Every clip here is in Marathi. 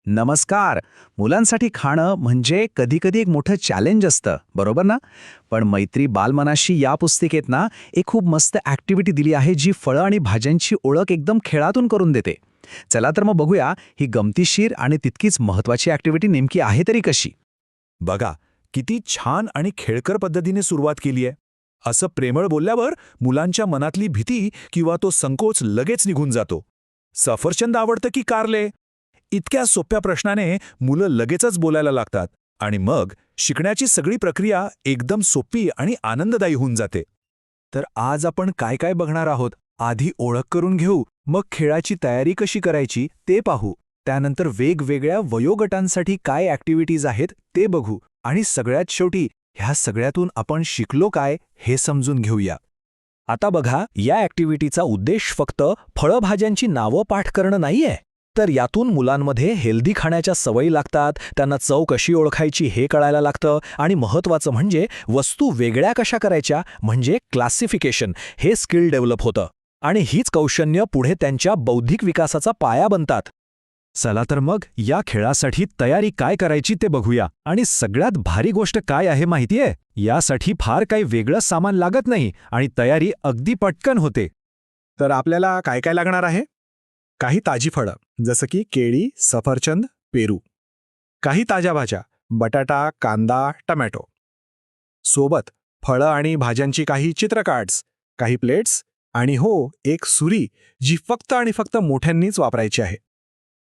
नमस्कार. मुलांसाठी खाणं म्हणजे कधीकधी एक मोठं चॅलेंज असतं, बरोबर ना? पण मैत्री बालमनाशी या पुस्तिकेत ना एक खूप मस्त ॲक्टिव्हिटी दिली आहे, जी फळं आणि भाज्यांची ओळख एकदम खेळातून करून देते. चला तर मग बघूया ही गमतीशीर आणि तितकीच महत्वाची ॲक्टिव्हिटी नेमकी आहे तरी कशी. बघा, किती छान आणि खेळकर पद्धतीने सुरुवात केली आहे. असं प्रेमळ बोलल्यावर मुलांच्या मनातली भीती किंवा तो संकोच लगेच निघून जातो. सफरचंद आवडतं की कारले? इतक्या सोप्या प्रश्नाने मुलं लगेचच बोलायला लागतात आणि मग शिकण्याची सगळी प्रक्रिया एकदम सोपी आणि आनंददायी होऊन जाते. तर आज आपण काय काय बघणार आहोत? आधी ओळख करून घेऊ, मग खेळाची तयारी कशी करायची ते पाहू. त्यानंतर वेगवेगळ्या वयोगटांसाठी काय ॲक्टिव्हिटीज आहेत ते बघू आणि सगळ्यात शेवटी ह्या सगळ्यातून आपण शिकलो काय हे समजून घेऊया. आता बघा, या ॲक्टिव्हिटीचा उद्देश फक्त फळभाज्यांची नावं पाठ करणं नाहीये, तर यातून मुलांमध्ये हेल्दी खाण्याच्या सवयी लागतात, त्यांना चव कशी ओळखायची हे कळायला लागतं आणि महत्त्वाचं म्हणजे वस्तू वेगळ्या कशा करायच्या म्हणजे क्लासिफिकेशन हे स्किल डेव्हलप होतं आणि हीच कौशल्य पुढे त्यांच्या बौद्धिक विकासाचा पाया बनतात. चला तर मग या खेळासाठी तयारी काय करायची ते बघूया. आणि सगळ्यात भारी गोष्ट काय आहे माहितीये? यासाठी फार काही वेगळं सामान लागत नाही आणि तयारी अगदी पटकन होते. तर आपल्याला काय काय लागणार आहे? काही ताजी फळं जसं की केळी, सफरचंद, पेरू. काही ताज्या भाज्या बटाटा, कांदा, टमॅटो. सोबत फळं आणि भाज्यांची काही चित्र कार्ड्स, काही प्लेट्स आणि हो, एक सुरी जी फक्त आणि फक्त मोठ्यांनीच वापरायची आहे.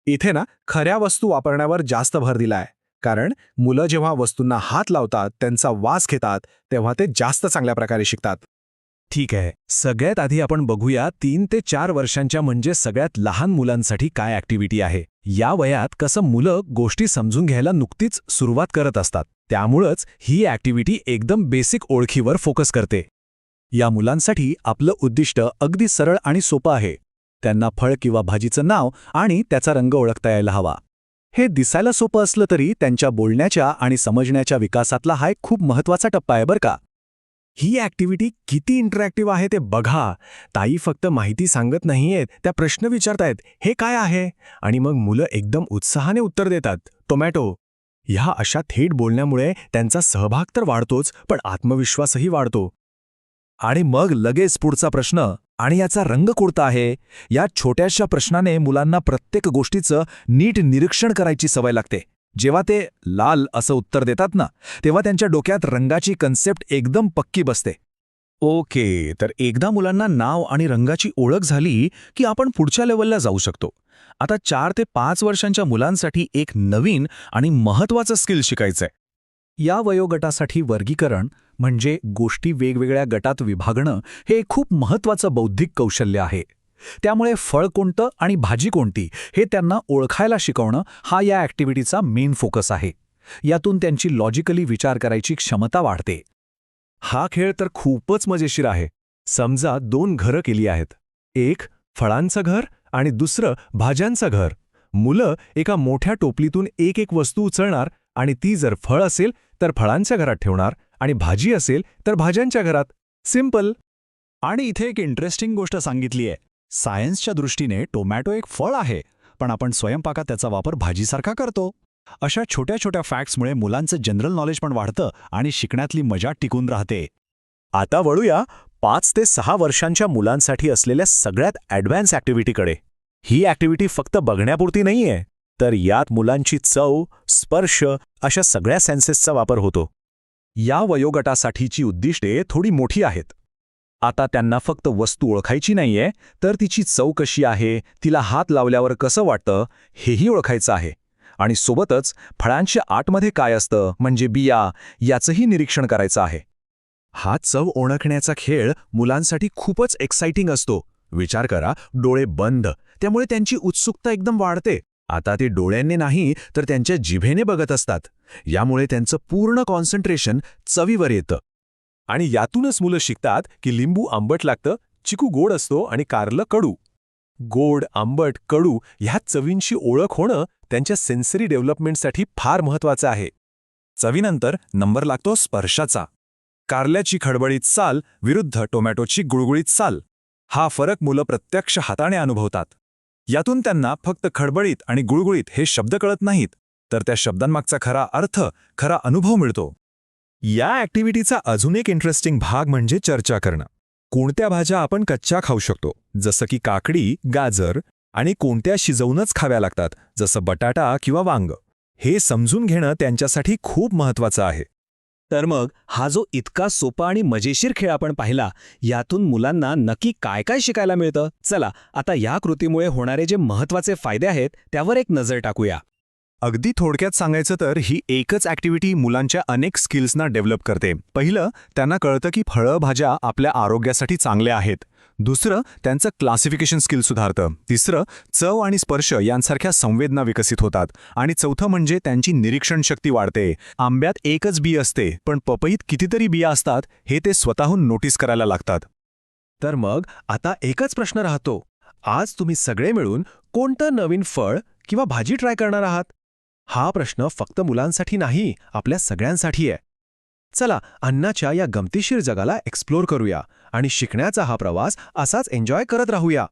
इथे ना खऱ्या वस्तू वापरण्यावर जास्त भर दिला आहे, कारण मुलं जेव्हा वस्तूंना हात लावतात, त्यांचा वास घेतात, तेव्हा ते जास्त चांगल्या प्रकारे शिकतात. ठीक आहे, सगळ्यात आधी आपण बघूया 3 ते 4 वर्षांच्या म्हणजे सगळ्यात लहान मुलांसाठी काय ॲक्टिव्हिटी आहे. या वयात कसं मुलं गोष्टी समजून घ्यायला नुकतीच सुरुवात करत असतात, त्यामुळंच ही ॲक्टिव्हिटी एकदम बेसिक ओळखीवर फोकस करते. या मुलांसाठी आपलं उद्दिष्ट अगदी सरळ आणि सोपं आहे. त्यांना फळ किंवा भाजीचं नाव आणि त्याचा रंग ओळखता यायला हवा. हे दिसायला सोपं असलं तरी त्यांच्या बोलण्याच्या आणि समजण्याच्या विकासातला हा एक खूप महत्त्वाचा टप्पा आहे बरं का. ही ॲक्टिव्हिटी किती इंटरॅक्टिव्ह आहे ते बघा. ताई फक्त माहिती सांगत नाहीयेत, त्या प्रश्न विचारतायत, हे काय आहे? आणि मग मुलं एकदम उत्साहाने उत्तर देतात, टोमॅटो. ह्या अशा थेट बोलण्यामुळे त्यांचा सहभाग तर वाढतोच, पण आत्मविश्वासही वाढतो. आणि मग लगेच पुढचा प्रश्न, आणि याचा रंग कोणता आहे? या छोट्याशा प्रश्नाने मुलांना प्रत्येक गोष्टीचं नीट निरीक्षण करायची सवय लागते. जेव्हा ते लाल असं उत्तर देतात ना, तेव्हा त्यांच्या डोक्यात रंगाची कन्सेप्ट एकदम पक्की बसते. ओके, तर एकदा मुलांना नाव आणि रंगाची ओळख झाली की आपण पुढच्या लेवलला जाऊ शकतो. आता 4 ते 5 वर्षांच्या मुलांसाठी एक नवीन आणि महत्त्वाचं स्किल शिकायचंय. या वयोगटासाठी वर्गीकरण म्हणजे गोष्टी वेगवेगळ्या गटात विभागणं हे खूप महत्त्वाचं बौद्धिक कौशल्य आहे. त्यामुळे फळ कोणतं आणि भाजी कोणती हे त्यांना ओळखायला शिकवणं हा या ॲक्टिव्हिटीचा मेन फोकस आहे. यातून त्यांची लॉजिकली विचार करायची क्षमता वाढते. हा खेळ तर खूपच मजेशीर आहे. समजा 2 घरं केली आहेत. एक फळांचं घर आणि दुसरं भाज्यांचं घर. मुलं एका मोठ्या टोपलीतून एक एक वस्तू उचलणार आणि ती जर फळ असेल तर फळांच्या घरात ठेवणार आणि भाजी असेल तर भाज्यांच्या घरात. सिंपल. आणि इथे एक इंटरेस्टिंग गोष्ट सांगितली आहे. सायन्सच्या दृष्टीने टोमॅटो एक फळ आहे, पण आपण स्वयंपाकात त्याचा वापर भाजीसारखा करतो. अशा छोट्या छोट्या फॅक्ट्समुळे मुलांचं जनरल नॉलेज पण वाढतं आणि शिकण्यातली मजा टिकून राहते. आता वळूया 5 ते 6 वर्षांच्या मुलांसाठी असलेल्या सगळ्यात ॲडव्हान्स ॲक्टिव्हिटीकडे. ही ॲक्टिव्हिटी फक्त बघण्यापुरती नाहीये, तर यात मुलांची चव, स्पर्श अशा सगळ्या सेन्सेसचा वापर होतो. या वयोगटासाठीची उद्दिष्टे थोडी मोठी आहेत. आता त्यांना फक्त वस्तू ओळखायची नाहीये, तर तिची चव कशी आहे, तिला हात लावल्यावर कसं वाटतं हेही ओळखायचं आहे. आणि सोबतच फळांच्या आतमध्ये काय असतं म्हणजे बिया, याचंही निरीक्षण करायचं आहे. हा चव ओळखण्याचा खेळ मुलांसाठी खूपच एक्साइटिंग असतो. विचार करा, डोळे बंद, त्यामुळे त्यांची उत्सुकता एकदम वाढते. आता ते डोळ्यांनी नाही तर त्यांच्या जिभेने बघत असतात. यामुळे त्यांचं पूर्ण कॉन्सन्ट्रेशन चवीवर येतं. आणि यातूनच मुलं शिकतात की लिंबू आंबट लागतं, चिकू गोड असतो आणि कारलं कडू. गोड, आंबट, कडू ह्या चवींची ओळख होणं त्यांच्या सेन्सरी डेव्हलपमेंटसाठी फार महत्त्वाचं आहे. चवीनंतर नंबर लागतो स्पर्शाचा. कारल्याची खडबडीत साल विरुद्ध टोमॅटोची गुळगुळीत साल. हा फरक मुलं प्रत्यक्ष हाताने अनुभवतात. यातून त्यांना फक्त खडबडीत आणि गुळगुळीत हे शब्द कळत नाहीत, तर त्या शब्दांमागचा खरा अर्थ, खरा अनुभव मिळतो. या ॲक्टिव्हिटीचा अजून एक इंटरेस्टिंग भाग म्हणजे चर्चा करणं. कोणत्या भाज्या आपण कच्च्या खाऊ शकतो, जसं की काकडी, गाजर, आणि कोणत्या शिजवूनच खाव्या लागतात, जसं बटाटा किंवा वांग. हे समजून घेणं त्यांच्यासाठी खूप महत्त्वाचं आहे. तर मग हा जो इतका सोपा आणि मजेशीर खेळ आपण पाहिला, यातून मुलांना नक्की काय काय शिकायला मिळतं? चला आता या कृतीमुळे होणारे जे महत्त्वाचे फायदे आहेत त्यावर एक नजर टाकूया. अगदी थोडक्यात सांगायचं तर ही एकच ॲक्टिव्हिटी मुलांच्या अनेक स्किल्सना डेव्हलप करते. पहिलं, त्यांना कळतं की फळं भाज्या आपल्या आरोग्यासाठी चांगल्या आहेत. दुसरं, त्यांचं क्लासिफिकेशन स्किल सुधारतं. तिसरं, चव आणि स्पर्श यांसारख्या संवेदना विकसित होतात. आणि चौथं म्हणजे त्यांची निरीक्षण शक्ती वाढते. आंब्यात एकच बी असते, पण पपईत कितीतरी बिया असतात हे ते स्वतःहून नोटीस करायला लागतात. तर मग आता एकच प्रश्न राहतो, आज तुम्ही सगळे मिळून कोणतं नवीन फळ किंवा भाजी ट्राय करणार आहात? हा प्रश्न फक्त मुलांसाठी नाही, आपल्या सगळ्यांसाठी आहे. चला अन्नाच्या या गमतीशीर जगाला एक्सप्लोर करूया आणि शिकण्याचा हा प्रवास असाच एन्जॉय करत राहूया.